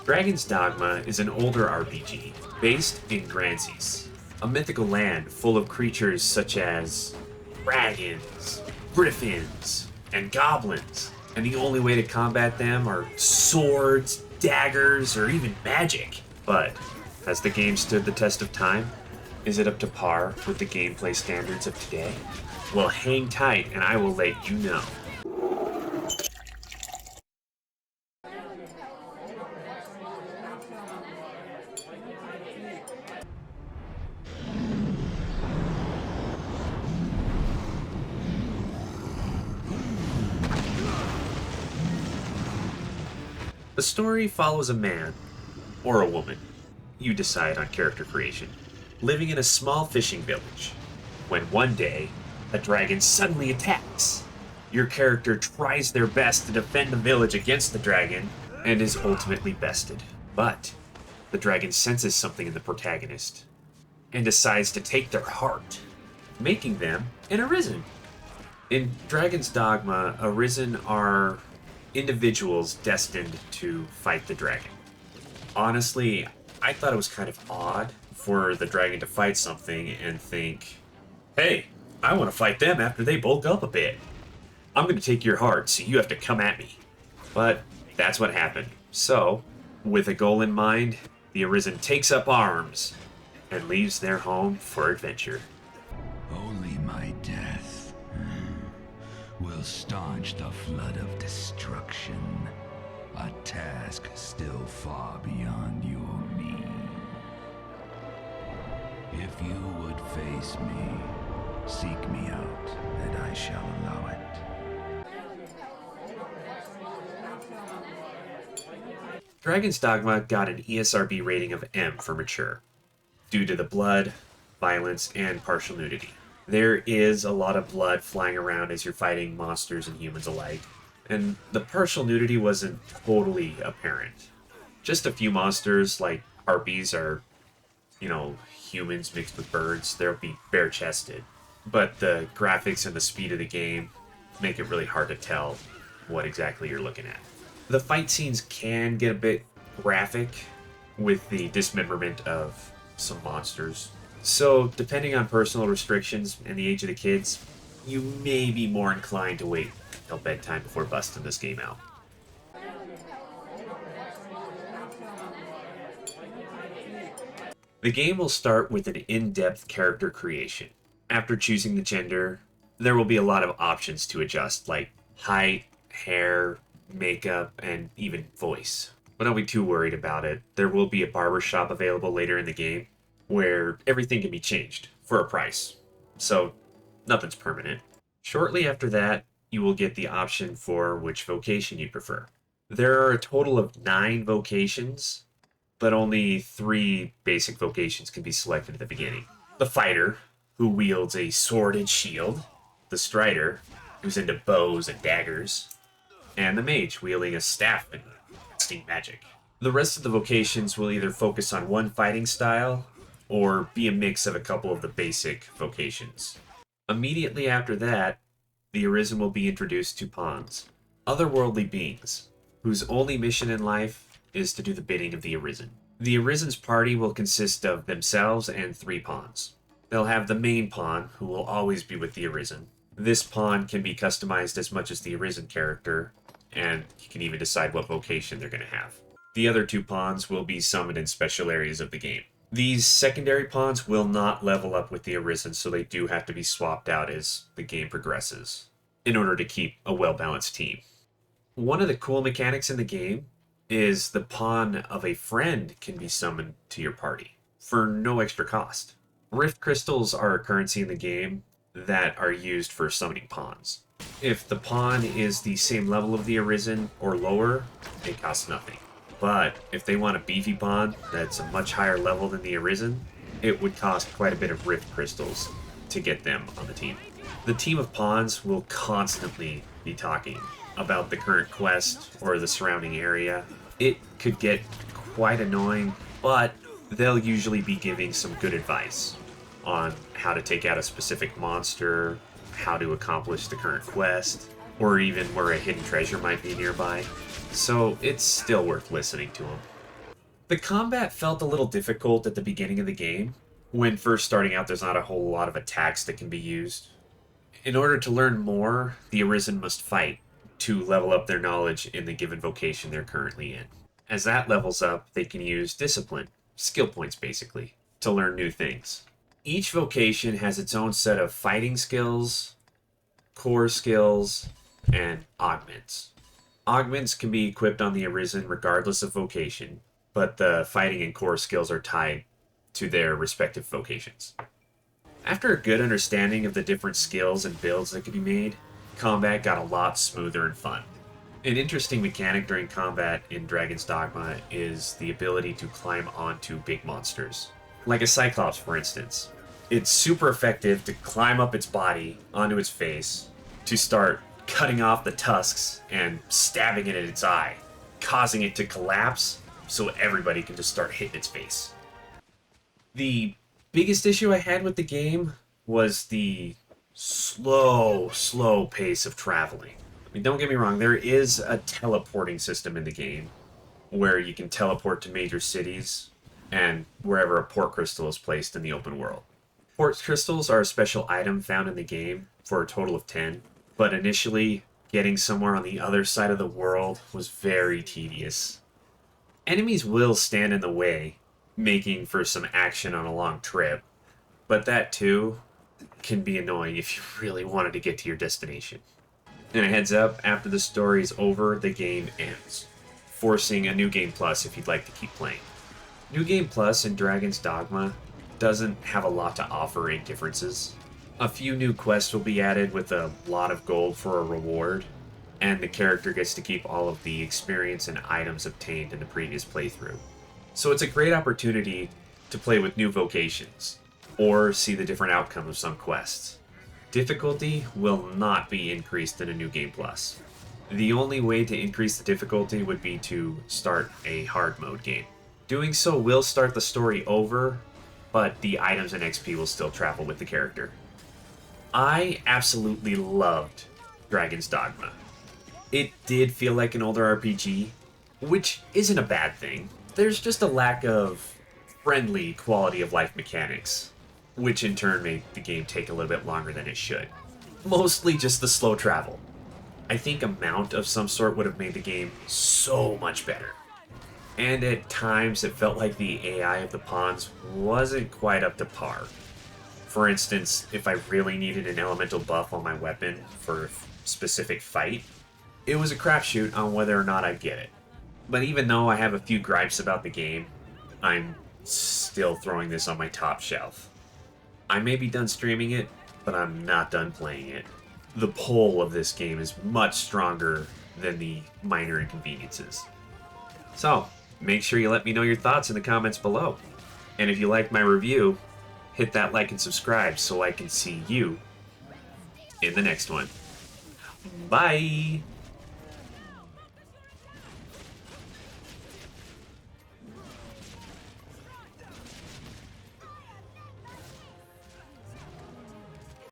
Dragon's Dogma is an older RPG based in Gransees, a mythical land full of creatures such as dragons, griffins, and goblins. And the only way to combat them are swords, daggers, or even magic. But has the game stood the test of time? Is it up to par with the gameplay standards of today? Well, hang tight and I will let you know. The story follows a man, or a woman, you decide on character creation, living in a small fishing village, when one day, a dragon suddenly attacks. Your character tries their best to defend the village against the dragon, and is ultimately bested. But, the dragon senses something in the protagonist, and decides to take their heart, making them an Arisen. In Dragon's Dogma, Arisen are individuals destined to fight the dragon. Honestly, I thought it was kind of odd for the dragon to fight something and think, hey, I want to fight them after they bulk up a bit. I'm going to take your heart, so you have to come at me. But that's what happened. So, with a goal in mind, the Arisen takes up arms and leaves their home for adventure. Only my death will staunch the flood of destruction. A task still far beyond your means. If you would face me, seek me out, and I shall allow it. Dragon's Dogma got an ESRB rating of M for mature, due to the blood, violence, and partial nudity. There is a lot of blood flying around as you're fighting monsters and humans alike, and the partial nudity wasn't totally apparent. Just a few monsters, like harpies, are, humans mixed with birds. They'll be bare-chested. But the graphics and the speed of the game make it really hard to tell what exactly you're looking at. The fight scenes can get a bit graphic with the dismemberment of some monsters. So, depending on personal restrictions and the age of the kids, you may be more inclined to wait until bedtime before busting this game out. The game will start with an in-depth character creation. After choosing the gender, there will be a lot of options to adjust, like height, hair, makeup, and even voice. But don't be too worried about it. There will be a barbershop available later in the game, where everything can be changed for a price. So, nothing's permanent. Shortly after that, you will get the option for which vocation you prefer. There are a total of 9 vocations, but only 3 basic vocations can be selected at the beginning. The fighter, who wields a sword and shield. The strider, who's into bows and daggers. And the mage, wielding a staff and casting magic. The rest of the vocations will either focus on one fighting style, or be a mix of a couple of the basic vocations. Immediately after that, the Arisen will be introduced to pawns, otherworldly beings, whose only mission in life is to do the bidding of the Arisen. The Arisen's party will consist of themselves and 3 pawns. They'll have the main pawn, who will always be with the Arisen. This pawn can be customized as much as the Arisen character, and you can even decide what vocation they're going to have. The other 2 pawns will be summoned in special areas of the game. These secondary pawns will not level up with the Arisen, so they do have to be swapped out as the game progresses, in order to keep a well-balanced team. One of the cool mechanics in the game is the pawn of a friend can be summoned to your party, for no extra cost. Rift crystals are a currency in the game that are used for summoning pawns. If the pawn is the same level of the Arisen or lower, it costs nothing. But if they want a beefy pawn that's a much higher level than the Arisen, it would cost quite a bit of Rift crystals to get them on the team. The team of pawns will constantly be talking about the current quest or the surrounding area. It could get quite annoying, but they'll usually be giving some good advice on how to take out a specific monster, how to accomplish the current quest, or even where a hidden treasure might be nearby. So it's still worth listening to them. The combat felt a little difficult at the beginning of the game. When first starting out, there's not a whole lot of attacks that can be used. In order to learn more, the Arisen must fight to level up their knowledge in the given vocation they're currently in. As that levels up, they can use discipline, skill points basically, to learn new things. Each vocation has its own set of fighting skills, core skills, and augments. Augments can be equipped on the Arisen regardless of vocation, but the fighting and core skills are tied to their respective vocations. After a good understanding of the different skills and builds that could be made, combat got a lot smoother and fun. An interesting mechanic during combat in Dragon's Dogma is the ability to climb onto big monsters. Like a Cyclops, for instance. It's super effective to climb up its body onto its face, to start cutting off the tusks and stabbing it at its eye, causing it to collapse so everybody can just start hitting its face. The biggest issue I had with the game was the slow pace of traveling. I mean, don't get me wrong, there is a teleporting system in the game where you can teleport to major cities and wherever a port crystal is placed in the open world. Port crystals are a special item found in the game for a total of 10, but initially, getting somewhere on the other side of the world was very tedious. Enemies will stand in the way, making for some action on a long trip, but that too can be annoying if you really wanted to get to your destination. And a heads up, after the story is over, the game ends, forcing a New Game Plus if you'd like to keep playing. New Game Plus in Dragon's Dogma doesn't have a lot to offer in differences. A few new quests will be added with a lot of gold for a reward, and the character gets to keep all of the experience and items obtained in the previous playthrough. So it's a great opportunity to play with new vocations, or see the different outcome of some quests. Difficulty will not be increased in a New Game Plus. The only way to increase the difficulty would be to start a hard mode game. Doing so will start the story over, but the items and XP will still travel with the character. I absolutely loved Dragon's Dogma. It did feel like an older RPG, which isn't a bad thing. There's just a lack of friendly quality of life mechanics, which in turn made the game take a little bit longer than it should. Mostly just the slow travel. I think a mount of some sort would have made the game so much better. And at times it felt like the AI of the pawns wasn't quite up to par. For instance, if I really needed an elemental buff on my weapon for a specific fight, it was a crapshoot on whether or not I'd get it. But even though I have a few gripes about the game, I'm still throwing this on my top shelf. I may be done streaming it, but I'm not done playing it. The pull of this game is much stronger than the minor inconveniences. So, make sure you let me know your thoughts in the comments below. And if you like my review, hit that like and subscribe so I can see you in the next one. Bye!